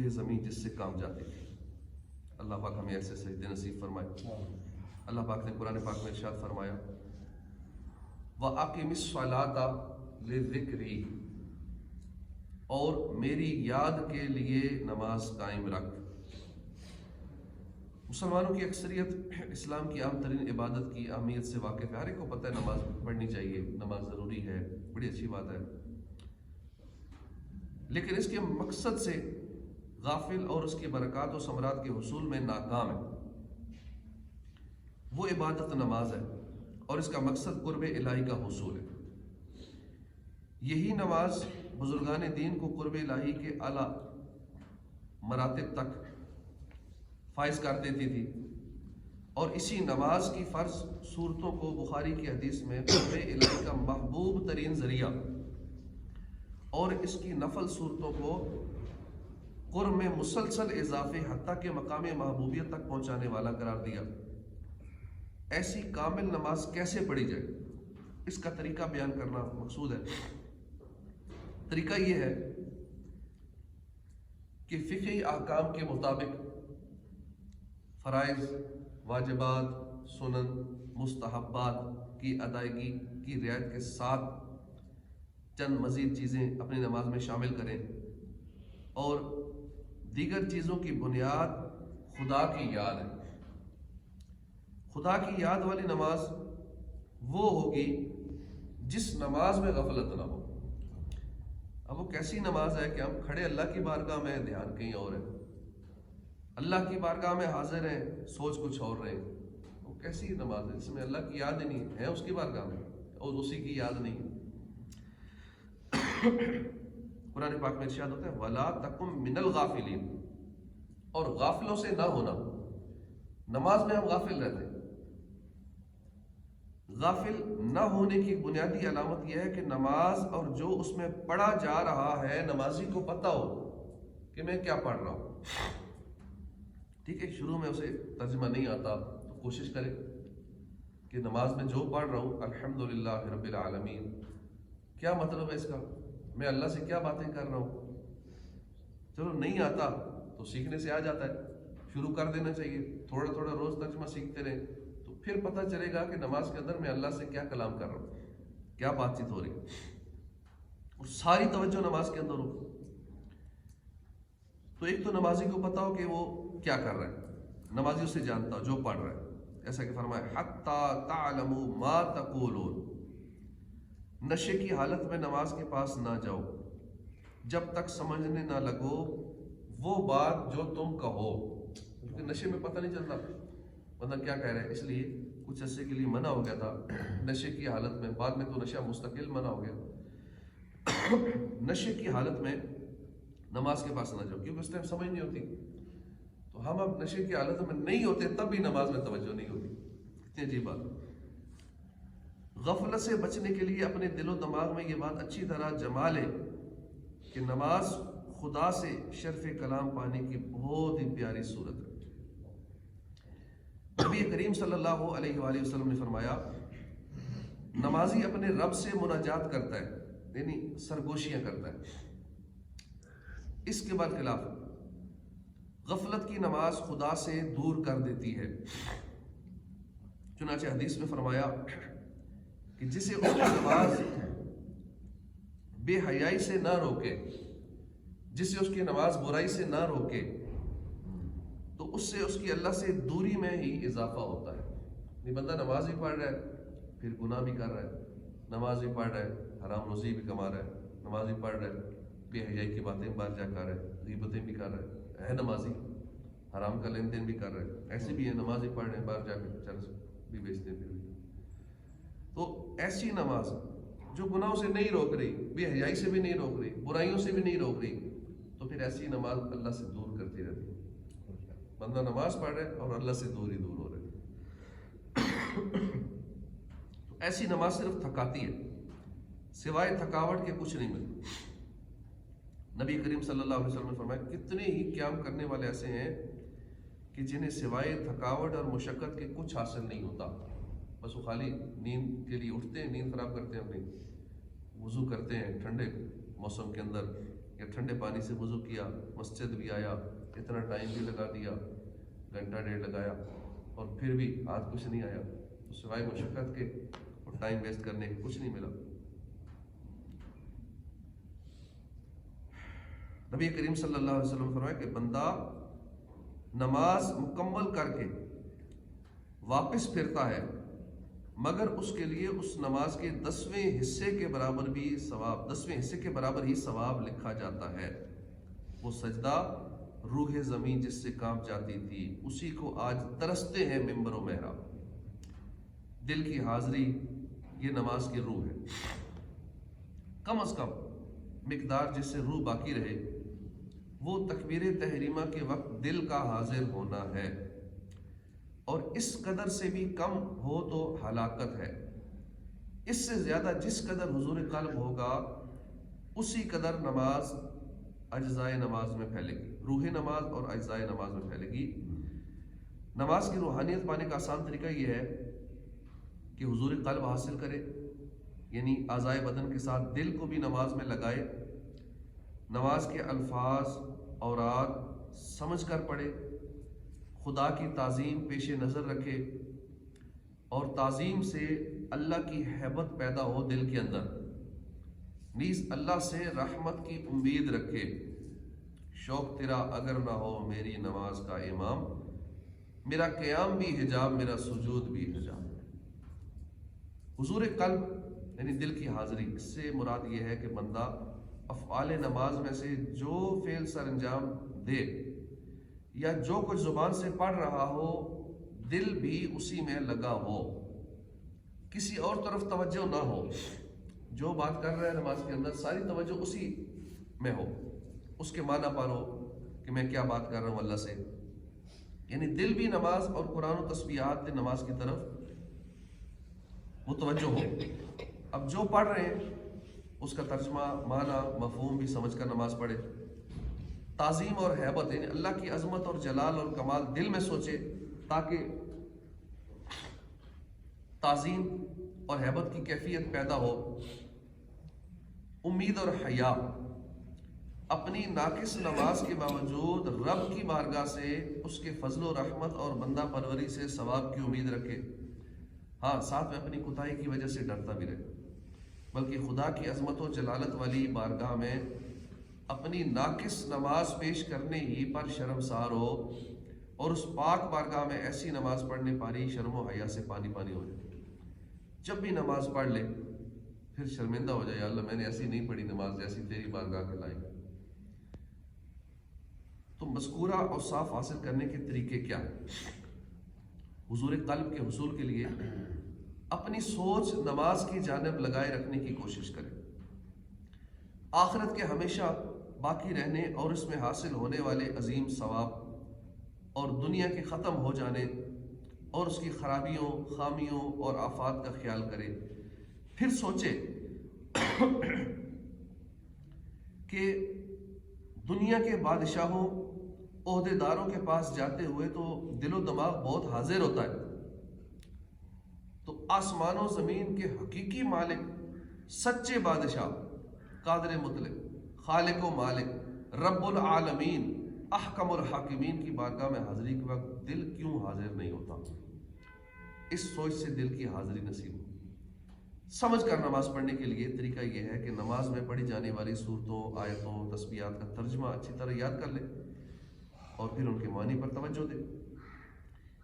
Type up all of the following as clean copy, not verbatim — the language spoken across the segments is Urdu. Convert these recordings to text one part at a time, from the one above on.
یہ زمین جس سے کام جاتی تھی۔ اللہ پاک ہمیں ایسے سجدے نصیب فرمائے۔ اللہ پاک نے قرآن پاک میں ارشاد فرمایا وَأَقِمِ الصَّلَاةَ لِذِكْرِي، اور میری یاد کے لیے نماز قائم رکھ۔ مسلمانوں کی اکثریت اسلام کی عام ترین عبادت کی اہمیت سے واقف ہے، ہر ایک کو پتہ ہے نماز پڑھنی چاہیے، نماز ضروری ہے، بڑی اچھی بات ہے، لیکن اس کے مقصد سے غافل اور اس کی برکات و ثمرات کے حصول میں ناکام ہے۔ وہ عبادت نماز ہے اور اس کا مقصد قرب الہی کا حصول ہے۔ یہی نماز بزرگان دین کو قرب الہی کے اعلیٰ مراتب تک فائز کر دیتی تھی، اور اسی نماز کی فرض صورتوں کو بخاری کی حدیث میں قرب الہی کا محبوب ترین ذریعہ اور اس کی نفل صورتوں کو قرب میں مسلسل اضافے حتیٰ کہ مقام محبوبیت تک پہنچانے والا قرار دیا۔ ایسی کامل نماز کیسے پڑھی جائے، اس کا طریقہ بیان کرنا مقصود ہے۔ طریقہ یہ ہے کہ فقہی احکام کے مطابق فرائض، واجبات، سنن، مستحبات کی ادائیگی کی رعایت کے ساتھ چند مزید چیزیں اپنی نماز میں شامل کریں، اور دیگر چیزوں کی بنیاد خدا کی یاد ہے۔ خدا کی یاد والی نماز وہ ہوگی جس نماز میں غفلت نہ ہو۔ اب وہ کیسی نماز ہے کہ ہم کھڑے اللہ کی بارگاہ میں، دھیان کہیں اور ہے، اللہ کی بارگاہ میں حاضر ہیں، سوچ کچھ اور رہے، وہ کیسی نماز ہے جس میں اللہ کی یاد ہی نہیں ہے، اس کی بارگاہ میں اور اسی کی یاد نہیں ہے۔ قرآن پاک میں ارشاد ہوتا ہے وَلَا تَكُن مِّنَ الْغَافِلِينَ، اور غافلوں سے نہ ہونا۔ نماز میں ہم غافل رہتے ہیں۔ غافل نہ ہونے کی بنیادی علامت یہ ہے کہ نماز اور جو اس میں پڑھا جا رہا ہے نمازی کو پتہ ہو کہ میں کیا پڑھ رہا ہوں۔ ٹھیک ہے، شروع میں اسے ترجمہ نہیں آتا تو کوشش کرے کہ نماز میں جو پڑھ رہا ہوں الحمدللہ رب العالمین، کیا مطلب ہے اس کا، میں اللہ سے کیا باتیں کر رہا ہوں۔ چلو نہیں آتا تو سیکھنے سے آ جاتا ہے، شروع کر دینا چاہیے، تھوڑا تھوڑا روز ترجمہ سیکھتے رہیں تو پھر پتہ چلے گا کہ نماز کے اندر میں اللہ سے کیا کلام کر رہا ہوں، کیا بات چیت ہو رہی ہے، اور ساری توجہ نماز کے اندر ہو۔ تو ایک تو نمازی کو پتا ہو کہ وہ کیا کر رہا ہے، نمازی اسے جانتا ہو جو پڑھ رہا ہے، ایسا کہ فرمایا حَتَّى تَعْلَمُوا مَا تَقُولُونَ، نشے کی حالت میں نماز کے پاس نہ جاؤ جب تک سمجھنے نہ لگو وہ بات جو تم کہو، کیونکہ نشے میں پتہ نہیں چلتا بندہ کیا کہہ رہا ہے، اس لیے کچھ عرصے کے لیے منع ہو گیا تھا نشے کی حالت میں، بعد میں تو نشہ مستقل منع ہو گیا۔ نشے کی حالت میں نماز کے پاس نہ جاؤ، کیونکہ اس ٹائم سمجھ نہیں ہوتی، تو ہم اب نشے کی حالت میں نہیں ہوتے تب بھی نماز میں توجہ نہیں ہوتی، کتنی عجیب بات۔ غفلت سے بچنے کے لیے اپنے دل و دماغ میں یہ بات اچھی طرح جما لے کہ نماز خدا سے شرف کلام پانے کی بہت ہی پیاری صورت ہے۔ نبی کریم صلی اللہ علیہ وآلہ وسلم نے فرمایا نمازی اپنے رب سے مناجات کرتا ہے، یعنی سرگوشیاں کرتا ہے۔ اس کے برخلاف غفلت کی نماز خدا سے دور کر دیتی ہے۔ چنانچہ حدیث میں فرمایا کہ جسے اس کی نماز بے حیائی سے نہ روکے، جسے اس کی نماز برائی سے نہ روکے، تو اس سے اس کی اللہ سے دوری میں ہی اضافہ ہوتا ہے۔ یہ بندہ نماز بھی پڑھ رہا ہے پھر گناہ بھی کر رہا ہے، نماز بھی پڑھ رہا ہے حرام روزی بھی کما رہا ہے، نماز بھی پڑھ رہا ہے بے حیائی کی باتیں باہر جا کر رہا ہے، غیبتیں بھی کر رہا ہے نمازی، حرام کا لین دین بھی کر رہا ہے، ایسے بھی ہے نماز ہی پڑھ رہے ہیں باہر جا کے چرس بھی بیچتے ہیں۔ تو ایسی نماز جو گناہوں سے نہیں روک رہی، بے حیائی سے بھی نہیں روک رہی، برائیوں سے بھی نہیں روک رہی، تو پھر ایسی نماز اللہ سے دور کرتی رہتی ہے۔ بندہ نماز پڑھ رہے اور اللہ سے دور ہی دور ہو رہے۔ تو ایسی نماز صرف تھکاتی ہے، سوائے تھکاوٹ کے کچھ نہیں ملتا۔ نبی کریم صلی اللہ علیہ وسلم نے فرمایا کتنے ہی قیام کرنے والے ایسے ہیں کہ جنہیں سوائے تھکاوٹ اور مشقت کے کچھ حاصل نہیں ہوتا، بس وہ خالی نیند کے لیے اٹھتے ہیں، نیند خراب کرتے ہیں، اپنی وضو کرتے ہیں ٹھنڈے موسم کے اندر، یا ٹھنڈے پانی سے وضو کیا، مسجد بھی آیا، اتنا ٹائم بھی لگا دیا، گھنٹہ ڈیڑھ لگایا، اور پھر بھی ہاتھ کچھ نہیں آیا، تو سوائے مشقت کے اور ٹائم ویسٹ کرنے کے کچھ نہیں ملا۔ نبی کریم صلی اللہ علیہ وسلم فرمایا کہ بندہ نماز مکمل کر کے واپس پھرتا ہے مگر اس کے لیے اس نماز کے 10ویں حصے کے برابر بھی ثواب، 10ویں حصے کے برابر ہی ثواب لکھا جاتا ہے۔ وہ سجدہ روح زمین جس سے کانپ جاتی تھی اسی کو آج ترستے ہیں ممبر و محراب۔ دل کی حاضری یہ نماز کی روح ہے، کم از کم مقدار جس سے روح باقی رہے وہ تکبیر تحریمہ کے وقت دل کا حاضر ہونا ہے، اور اس قدر سے بھی کم ہو تو ہلاکت ہے۔ اس سے زیادہ جس قدر حضور قلب ہوگا اسی قدر نماز اجزائے نماز میں پھیلے گی، روح نماز اور اجزائے نماز میں پھیلے گی۔ نماز کی روحانیت پانے کا آسان طریقہ یہ ہے کہ حضور قلب حاصل کرے، یعنی اعضائے بدن کے ساتھ دل کو بھی نماز میں لگائے، نماز کے الفاظ اوراد سمجھ کر پڑھے، خدا کی تعظیم پیش نظر رکھے، اور تعظیم سے اللہ کی ہیبت پیدا ہو دل کے اندر، نیز اللہ سے رحمت کی امید رکھے۔ شوق تیرا اگر نہ ہو میری نماز کا امام، میرا قیام بھی حجاب میرا سجود بھی حجاب۔ حضور قلب یعنی دل کی حاضری، اس سے مراد یہ ہے کہ بندہ افعال نماز میں سے جو فعل سر انجام دے یا جو کچھ زبان سے پڑھ رہا ہو دل بھی اسی میں لگا ہو، کسی اور طرف توجہ نہ ہو، جو بات کر رہا ہے نماز کے اندر ساری توجہ اسی میں ہو، اس کے معنی پر ہو کہ میں کیا بات کر رہا ہوں اللہ سے، یعنی دل بھی نماز اور قرآن و تسبیحات نماز کی طرف متوجہ ہو۔ اب جو پڑھ رہے ہیں اس کا ترجمہ معنی مفہوم بھی سمجھ کر نماز پڑھے۔ تعظیم اور ہیبت یعنی اللہ کی عظمت اور جلال اور کمال دل میں سوچے تاکہ تعظیم اور ہیبت کی کیفیت پیدا ہو۔ امید اور حیا، اپنی ناقص نماز کے باوجود رب کی بارگاہ سے اس کے فضل و رحمت اور بندہ پروری سے ثواب کی امید رکھے، ہاں ساتھ میں اپنی کوتاہی کی وجہ سے ڈرتا بھی رہے، بلکہ خدا کی عظمت و جلالت والی بارگاہ میں اپنی ناقص نماز پیش کرنے ہی پر شرمسار ہو، اور اس پاک بارگاہ میں ایسی نماز پڑھنے پاری شرم و حیا سے پانی پانی ہو جائے۔ جب بھی نماز پڑھ لے پھر شرمندہ ہو جائے، اللہ میں نے ایسی نہیں پڑھی نماز جیسی تیری بارگاہ کے لائق۔ تو مذکورہ اوصاف حاصل کرنے کے طریقے کیا ہیں؟ حضور قلب کے حصول کے لیے اپنی سوچ نماز کی جانب لگائے رکھنے کی کوشش کریں، آخرت کے ہمیشہ باقی رہنے اور اس میں حاصل ہونے والے عظیم ثواب اور دنیا کے ختم ہو جانے اور اس کی خرابیوں، خامیوں اور آفات کا خیال کرے۔ پھر سوچے کہ دنیا کے بادشاہوں، عہدے داروں کے پاس جاتے ہوئے تو دل و دماغ بہت حاضر ہوتا ہے، تو آسمان و زمین کے حقیقی مالک، سچے بادشاہ، قادر مطلق، خالق و مالک، رب العالمین، احکم الحاکمین کی بارگاہ میں حاضری کے وقت دل کیوں حاضر نہیں ہوتا؟ اس سوچ سے دل کی حاضری نصیب ہو۔ سمجھ کر نماز پڑھنے کے لیے طریقہ یہ ہے کہ نماز میں پڑھی جانے والی صورتوں، آیتوں، تسبیحات کا ترجمہ اچھی طرح یاد کر لے اور پھر ان کے معنی پر توجہ دے۔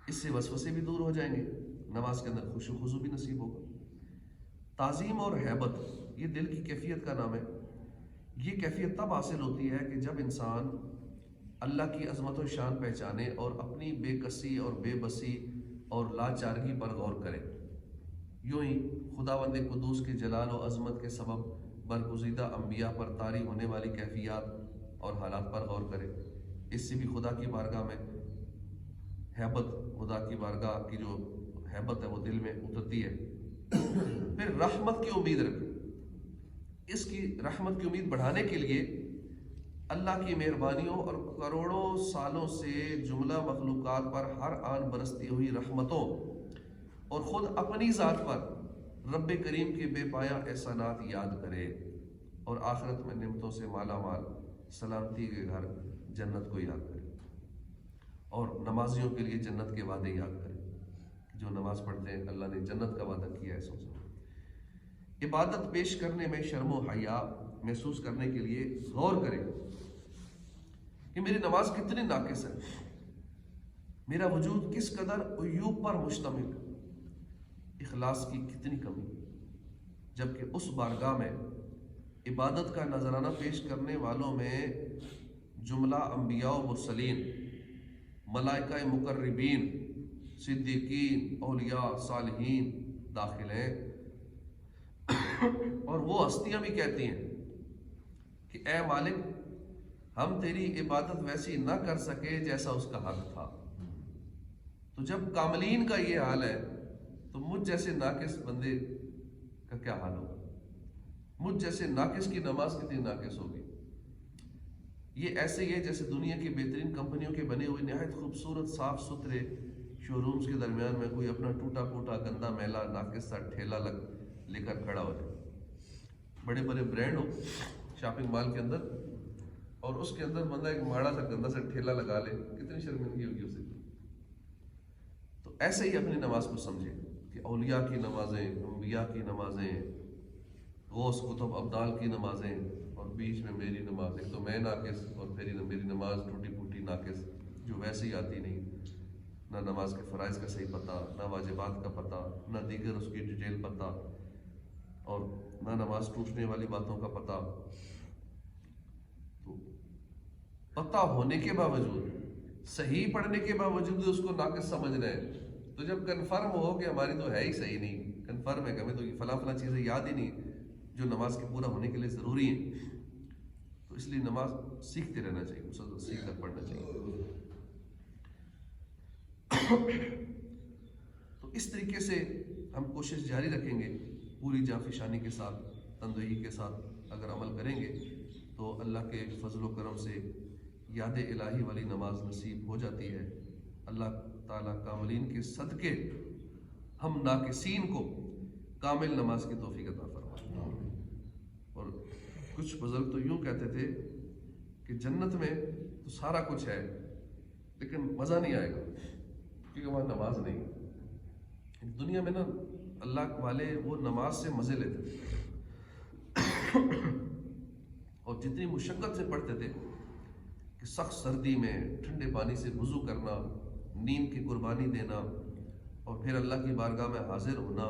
اس سے وسوسے بھی دور ہو جائیں گے، نماز کے اندر خشوع و خضوع بھی نصیب ہوگا۔ تعظیم اور ہیبت یہ دل کی کیفیت کا نام ہے۔ یہ کیفیت تب حاصل ہوتی ہے کہ جب انسان اللہ کی عظمت و شان پہچانے اور اپنی بے کسی اور بے بسی اور لاچارگی پر غور کرے۔ یوں ہی خداوند قدوس کے جلال و عظمت کے سبب برگزیدہ انبیاء پر طاری ہونے والی کیفیات اور حالات پر غور کرے۔ اس سے بھی خدا کی بارگاہ میں ہیبت، خدا کی بارگاہ کی جو ہیبت ہے وہ دل میں اترتی ہے۔ پھر رحمت کی امید رکھے۔ اس کی رحمت کی امید بڑھانے کے لیے اللہ کی مہربانیوں اور کروڑوں سالوں سے جملہ مخلوقات پر ہر آن برستی ہوئی رحمتوں اور خود اپنی ذات پر رب کریم کے بے پایا احسانات یاد کرے، اور آخرت میں نعمتوں سے مالا مال سلامتی کے گھر جنت کو یاد کرے، اور نمازیوں کے لیے جنت کے وعدے یاد کرے. جو نماز پڑھتے ہیں اللہ نے جنت کا وعدہ کیا ہے. سوچو عبادت پیش کرنے میں شرم و حیا محسوس کرنے کے لیے غور کرے کہ میری نماز کتنی ناقص ہے، میرا وجود کس قدر عیوب پر مشتمل، اخلاص کی کتنی کمی، جبکہ اس بارگاہ میں عبادت کا نذرانہ پیش کرنے والوں میں جملہ انبیاء و مرسلین، ملائکہ مقربین، صدیقین، اولیاء، صالحین داخل ہیں. اور وہ ہستیاں بھی کہتی ہیں کہ اے مالک ہم تیری عبادت ویسی نہ کر سکے جیسا اس کا حق تھا. تو جب کاملین کا یہ حال ہے تو مجھ جیسے ناقص بندے کا کیا حال ہوگا؟ مجھ جیسے ناقص کی نماز کتنی ناقص ہوگی؟ یہ ایسے ہی ہے جیسے دنیا کی بہترین کمپنیوں کے بنے ہوئے نہایت خوبصورت صاف ستھرے شو رومز کے درمیان میں کوئی اپنا ٹوٹا پھوٹا گندا میلا ناقص سا ٹھیلا لے کر کھڑا ہو جائے. بڑے بڑے برانڈ ہو شاپنگ مال کے اندر، اور اس کے اندر بندہ ایک ماڑا سا گندا سا ٹھیلا لگا لے، کتنی شرمندگی ہوگی اسے. تو ایسے ہی اپنی نماز کو سمجھے کہ اولیاء کی نمازیں، انبیاء کی نمازیں، غوث قطب ابدال کی نمازیں، اور بیچ میں میری نماز. ایک تو میں ناقص، اور پھر میری نماز ٹوٹی پھوٹی ناقص جو ویسے ہی آتی نہیں، نہ نماز کے فرائض کا صحیح پتہ، نہ واجبات کا پتہ، نہ دیگر اس کی ڈیٹیل پتہ، اور نہ نماز ٹوٹنے والی باتوں کا پتہ. تو پتہ ہونے کے باوجود، صحیح پڑھنے کے باوجود اس کو ناقص سمجھ رہے ہیں. تو جب کنفرم ہو کہ ہماری تو ہے ہی صحیح نہیں، کنفرم ہے کہ ہمیں تو یہ فلاں فلاں چیزیں یاد ہی نہیں جو نماز کے پورا ہونے کے لیے ضروری ہیں، تو اس لیے نماز سیکھتے رہنا چاہیے، مسلسل سیکھ کر پڑھنا چاہیے. تو اس طریقے سے ہم کوشش جاری رکھیں گے، پوری جانفشانی کے ساتھ، تندہی کے ساتھ اگر عمل کریں گے تو اللہ کے فضل و کرم سے یاد الہی والی نماز نصیب ہو جاتی ہے. اللہ تعالیٰ کاملین کے صدقے ہم ناقصین کو کامل نماز کی توفیق عطا فرمائے. اور کچھ بزرگ تو یوں کہتے تھے کہ جنت میں تو سارا کچھ ہے لیکن مزہ نہیں آئے گا کیونکہ وہاں نماز نہیں. دنیا میں نا اللہ والے وہ نماز سے مزے لیتے تھے اور جتنی مشقت سے پڑھتے تھے کہ سخت سردی میں ٹھنڈے پانی سے وضو کرنا، نیند کی قربانی دینا، اور پھر اللہ کی بارگاہ میں حاضر ہونا،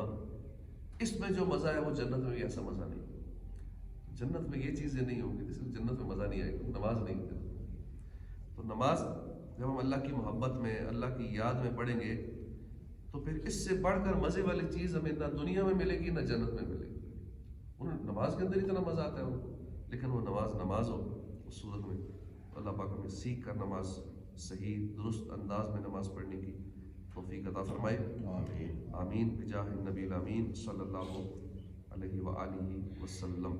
اس میں جو مزہ ہے وہ جنت میں بھی ایسا مزہ نہیں. جنت میں یہ چیزیں نہیں ہوں گی، اس لیے جنت میں مزہ نہیں آئے گا، نماز نہیں. تو نماز جب ہم اللہ کی محبت میں، اللہ کی یاد میں پڑھیں گے تو پھر اس سے بڑھ کر مزے والی چیز ہمیں نہ دنیا میں ملے گی نہ جنت میں ملے گی. انہیں نماز کے اندر اتنا مزہ آتا ہے ان کو، لیکن وہ نماز ہو اس صورت میں. اللہ پاک ہمیں سیکھ کر نماز صحیح درست انداز میں نماز پڑھنے کی توفیق عطا فرمائے. آمین بجاہ النبی الامین صلی اللہ علیہ وآلہ وسلم.